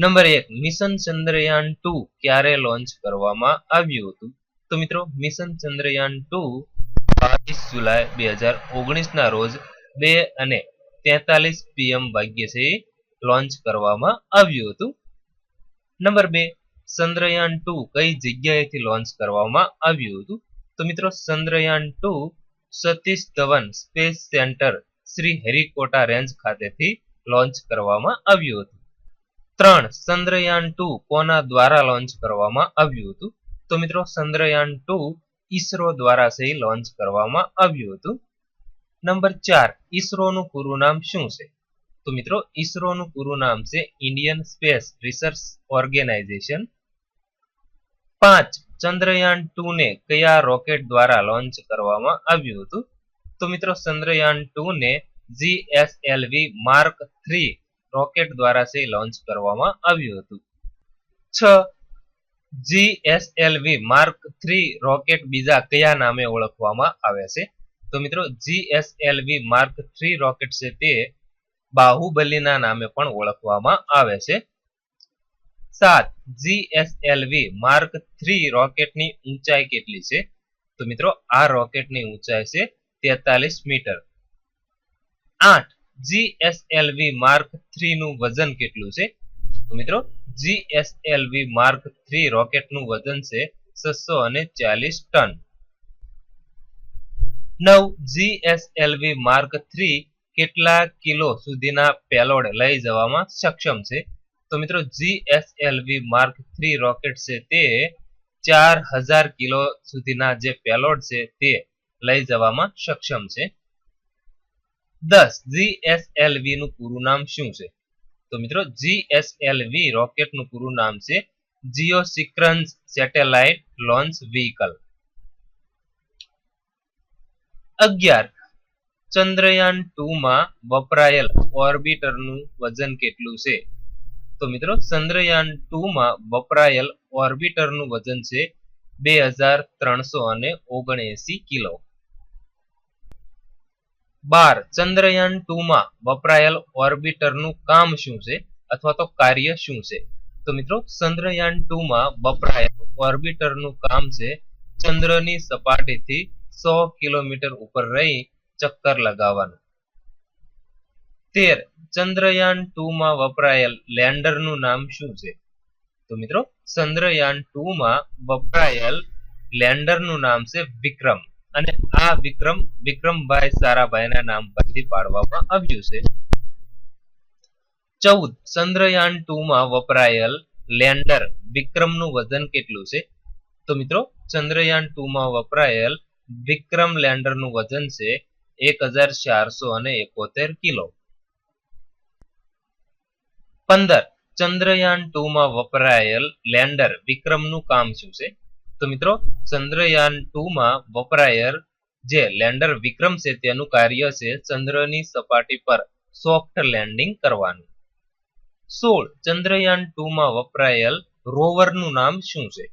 Number 1 mission Chandrayaan 2 ક્યારે launch કરવામાં આવ્યું હતું? તો મિત્રો મિશન ચંદ્રયાન 2 22 જુલાઈ 2019 ના રોજ 2:43 PM વાગ્યે લોન્ચ કરવામાં આવ્યું હતું. નંબર 2 ચંદ્રયાન 2 કઈ જગ્યાએથી લોન્ચ કરવામાં આવ્યું હતું? તો મિત્રો Chandrayaan 2 Satish Dhawan space centre Shri Harikota range ખાતેથી લોન્ચ કરવામાં આવ્યું હતું. 3 ચંદ્રયાન 2 કોના દ્વારા લોન્ચ કરવામાં આવ્યું હતું? તો મિત્રો ચંદ્રયાન 2 ઈસરો દ્વારા લોન્ચ કરવામાં આવ્યું હતું. નંબર 4 ઈસરોનું પૂરું નામ શું છે? તો મિત્રો ઈસરોનું પૂરું નામ છે Indian space research organisation. 5 Chandrayaan 2 ને કયા રોકેટ દ્વારા લોન્ચ કરવામાં આવ્યું હતું? તો મિત્રો ચંદ્રયાન 2 ને GSLV માર્ક 3 રોકેટ દ્વારા લોન્ચ કરવામાં આવ્યું હતું. 6 GSLV માર્ક 3 રોકેટ બીજા કયા નામે ઓળખવામાં આવે છે? તો મિત્રો GSLV માર્ક 3 રોકેટ છે તે બાહુબલીના નામે પણ ઓળખવામાં આવે છે. 7 GSLV માર્ક 3 રોકેટની ઊંચાઈ કેટલી છે? તો મિત્રો આ રોકેટની ઊંચાઈ છે 43 મીટર. 8 GSLV માર્ક 3 નું વજન કેટલું છે? તો મિત્રો GSLV માર્ક 3 રોકેટનું વજન છે 640 ટન. 9 GSLV માર્ક 3 કેટલા કિલો સુધીના પેલોડ લઈ જવામાં સક્ષમ છે? તો મિત્રો GSLV માર્ક 3 રોકેટ છે તે 4000 કિલો સુધીના જે પેલોડ છે તે લઈ જવામાં સક્ષમ છે. 10 GSLV નું પૂરું નામ શું છે? તો મિત્રો GSLV રોકેટનું પૂરું નામ છે જીઓસિંક્રનસ સેટેલાઇટ લોન્ચ વ્હીકલ. 11 ચંદ્રયાન 2 માં વપરાયેલ ઓર્બિટરનું વજન કેટલું છે? તો મિત્રો ચંદ્રયાન 2 માં વપરાયેલ ઓર્બિટરનું વજન છે 2379 કિલો. 12 ચંદ્રયાન 2 માં વપરાયેલ ઓર્બિટરનું કામ શું છે અથવા તો કાર્ય શું છે? તો મિત્રો ચંદ્રયાન 2 માં વપરાયેલ ઓર્બિટરનું કામ છે ચંદ્રની સપાટીથી 100 કિલોમીટર ઉપર રહી ચક્કર લગાવવાનું. 13 ચંદ્રયાન 2 માં વપરાયેલ લેન્ડરનું નામ શું છે? તો મિત્રો ચંદ્રયાન 2 માં વપરાયેલ લેન્ડરનું નામ છે વિક્રમ અને આ વિક્રમ વિક્રમભાઈ સારાભાઈના નામ પરથી પાડવામાં આવ્યું છે. 14 ચંદ્રયાન 2 માં વપરાયેલ લેન્ડર વિક્રમનું વજન કેટલું છે? તો મિત્રો ચંદ્રયાન 2 માં વપરાયેલ વિક્રમ લેન્ડરનું વજન છે 1471 કિલો. 15 ચંદ્રયાન 2 માં વપરાયેલ લેન્ડર વિક્રમનું કામ શું છે? તો મિત્રો ચંદ્રયાન 2 માં વપરાયેલ જે લેન્ડર વિક્રમ છે તેનું કાર્ય છે ચંદ્રની સપાટી પર સોફ્ટ લેન્ડિંગ કરવાનું. 16 ચંદ્રયાન 2 માં વપરાયેલ રોવરનું નામ શું છે?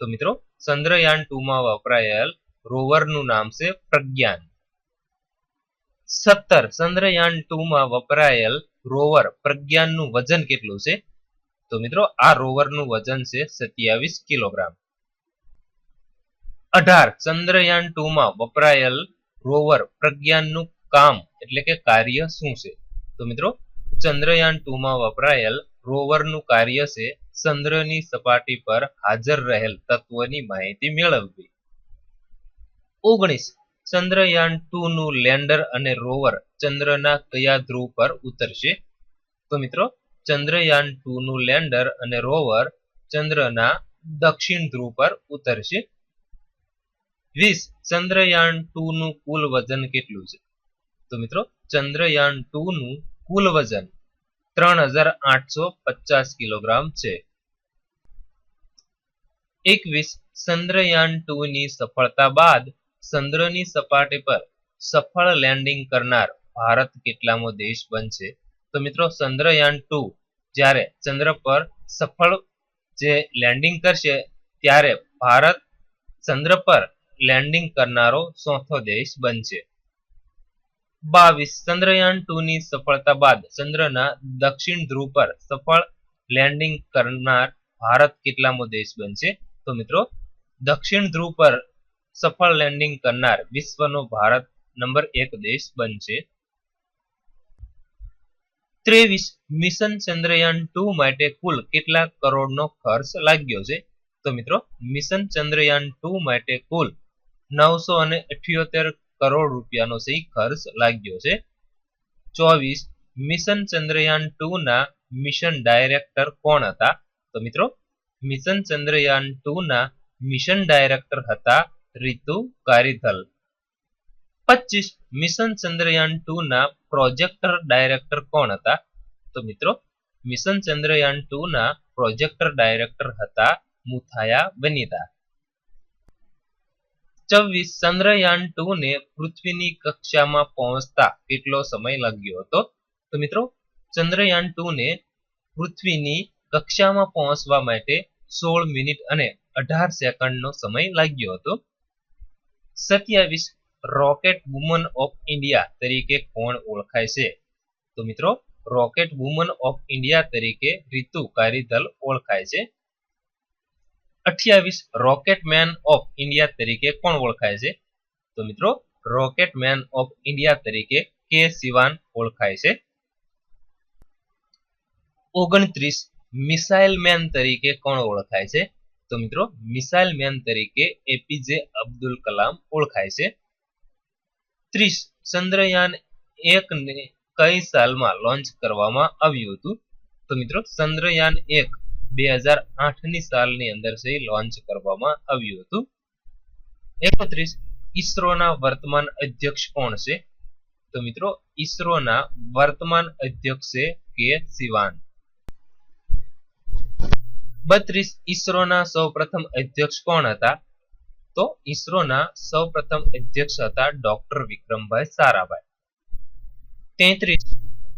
તો મિત્રો ચંદ્રયાન 2 માં વપરાયેલ રોવરનું નામ છે પ્રજ્ઞાન. 17 ચંદ્રયાન 2 માં વપરાયેલ રોવર પ્રજ્ઞાનનું વજન કેટલું છે? તો મિત્રો આ રોવરનું વજન છે 27 કિલોગ્રામ. 18 ચંદ્રયાન 2 માં વપરાયેલ રોવર પ્રજ્ઞાનનું કામ એટલે કે કાર્ય શું છે? તો મિત્રો ચંદ્રયાન 2 માં વપરાયેલ રોવરનું કાર્ય છે ચંદ્રની સપાટી પર હાજર રહેલ તત્વોની માહિતી મેળવવી. 19 ચંદ્રયાન 2 નું લેન્ડર અને રોવર ચંદ્રના કયા ધ્રુવ પર ઉતરશે? તો મિત્રો ચંદ્રયાન 2 નું લેન્ડર અને રોવર ચંદ્રના દક્ષિણ ધ્રુવ પર ઉતરશે. 20 ચંદ્રયાન 2 નું કુલ વજન કેટલું છે? તો મિત્રો ચંદ્રયાન 2 નું કુલ વજન 3850 કિલોગ્રામ છે. 21 ચંદ્રયાન 2 ની સફળતા બાદ ચંદ્રની સપાટી પર સફળ લેન્ડિંગ કરનાર ભારત કેટલામો દેશ બનશે? તો મિત્રો ચંદ્રયાન 2 જ્યારે ચંદ્ર પર સફળ જે લેન્ડિંગ કરશે ત્યારે ભારત ચંદ્ર પર લેન્ડિંગ કરનારો ચોથો દેશ બનશે. 22 ચંદ્રયાન 2 ની સફળતા બાદ ચંદ્રના દક્ષિણ ધ્રુવ પર સફળ લેન્ડિંગ કરનાર ભારત કેટલામો દેશ બનશે? તો મિત્રો દક્ષિણ ધ્રુવ પર સફળ લેન્ડિંગ કરનાર વિશ્વનો ભારત નંબર 1 દેશ બનશે. 23 મિશન ચંદ્રયાન 2 માટે કુલ કેટલા કરોડનો ખર્ચ લાગ્યો છે? તો મિત્રો મિશન ચંદ્રયાન 2 માટે કુલ 978 કરોડ રૂપિયાનો સહી ખર્ચ લાગ્યો છે. 24 મિશન ચંદ્રયાન 2 ના મિશન ડાયરેક્ટર કોણ હતા? તો મિત્રો મિશન ચંદ્રયાન 2 ના મિશન ડાયરેક્ટર હતા રીતુ કારીથલ. 25 મિશન ચંદ્રયાન 2 ના પ્રોજેક્ટર ડાયરેક્ટર કોણ હતા? તો મિત્રો મિશન ચંદ્રયાન 2 ના પ્રોજેક્ટર ડાયરેક્ટર હતા મુથાયા વનિતા. 24 ચંદ્રયાન 2 ને પૃથ્વીની કક્ષામાં પહોંચતા કેટલો સમય લાગ્યો હતો? તો મિત્રો ચંદ્રયાન 2 ને પૃથ્વીની કક્ષામાં પહોંચવા માટે 16 મિનિટ અને 18 સેકન્ડનો સમય લાગ્યો હતો. 27 રોકેટ વુમન ઓફ ઇન્ડિયા તરીકે કોણ ઓળખાય છે? તો મિત્રો રોકેટ વુમન ઓફ ઇન્ડિયા તરીકે રીતુ કારીથલ ઓળખાય છે. 28 રોકેટ મેન ઓફ ઇન્ડિયા તરીકે કોણ ઓળખાય છે? તો મિત્રો રોકેટ મેન ઓફ ઇન્ડિયા તરીકે કે સિવાન ઓળખાય છે. 29 મિસાઇલ મેન તરીકે કોણ ઓળખાય છે? તો મિત્રો મિસાઇલ મેન તરીકે એપીજે અબ્દુલ કલામ ઓળખાય છે. 30 ચંદ્રયાન 1 ને કઈ સાલમાં લોન્ચ કરવામાં આવ્યું હતું? તો મિત્રો ચંદ્રયાન 1 2008 ની સાલની અંદર લોન્ચ કરવામાં આવ્યું હતું. 31 ઈસરોના વર્તમાન અધ્યક્ષ કોણ છે? તો મિત્રો ઈસરોના વર્તમાન અધ્યક્ષ છે કે સિવાન. 32 ઈસરોના સૌપ્રથમ અધ્યક્ષ કોણ હતા? તો ઈસરોના સૌપ્રથમ અધ્યક્ષ હતા ડોક્ટર વિક્રમભાઈ સારાભાઈ. 33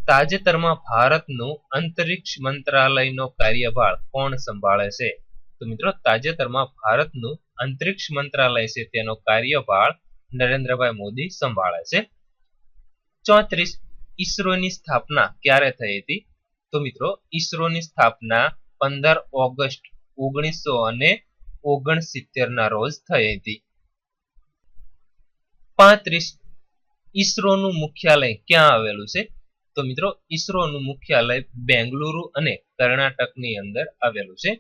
તાજેતરમાં ભારતનું અંતરિક્ષ મંત્રાલયનો કાર્યભાર કોણ સંભાળે છે? તો મિત્રો તાજેતરમાં ભારતનું અંતરિક્ષ મંત્રાલય છે તેનો કાર્યભાર નરેન્દ્રભાઈ મોદી સંભાળે છે. 34 ઈસરોની સ્થાપના ક્યારે થઈ હતી? તો મિત્રો ઈસરોની સ્થાપના 15 ઓગસ્ટ 1969 ના રોજ થઈ હતી. 35 ઈસરોનું મુખ્યાલય ક્યાં આવેલું છે? તો મિત્રો ઈસરોનું મુખ્યાલય બેંગલુરુ અને કર્ણાટકની અંદર આવેલું છે.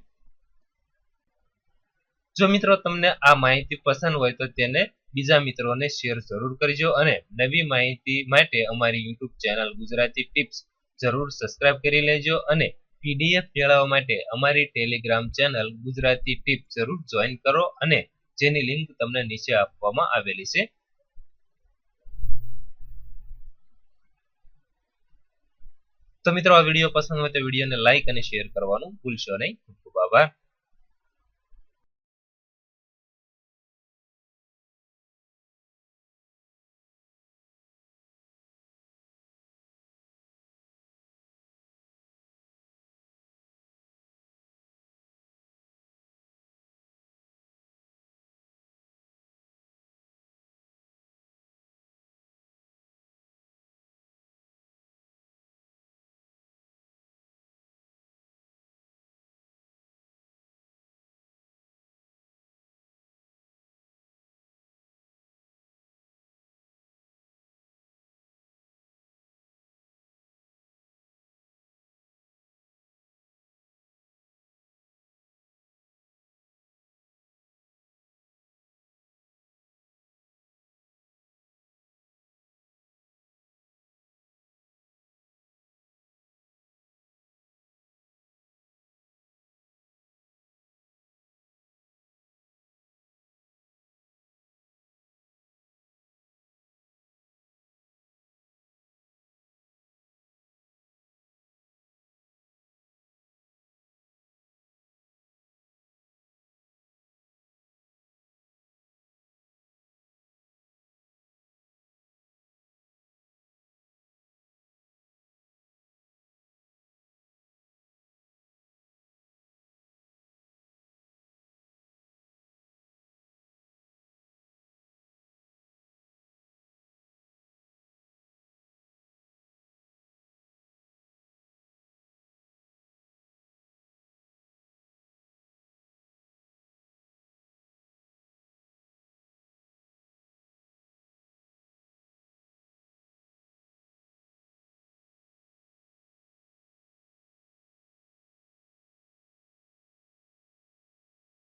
જો મિત્રો તમને આ માહિતી પસંદ હોય તો તેને બીજા મિત્રોને શેર જરૂર કરજો અને નવી માહિતી માટે અમારી YouTube ચેનલ ગુજરાતી ટિપ્સ જરૂર સબસ્ક્રાઇબ કરી લેજો અને PDF મેળવવા માટે અમારી ટેલિગ્રામ ચેનલ ગુજરાતી ટિપ્સ જરૂર જોઈન કરો અને જેની લિંક તમને નીચે આપવામાં આવેલી છે. તો મિત્રો આ વિડીયો પસંદ હોય તો વિડીયોને લાઈક અને શેર કરવાનું ભૂલશો નહીં. ખૂબ ખૂબ આભાર.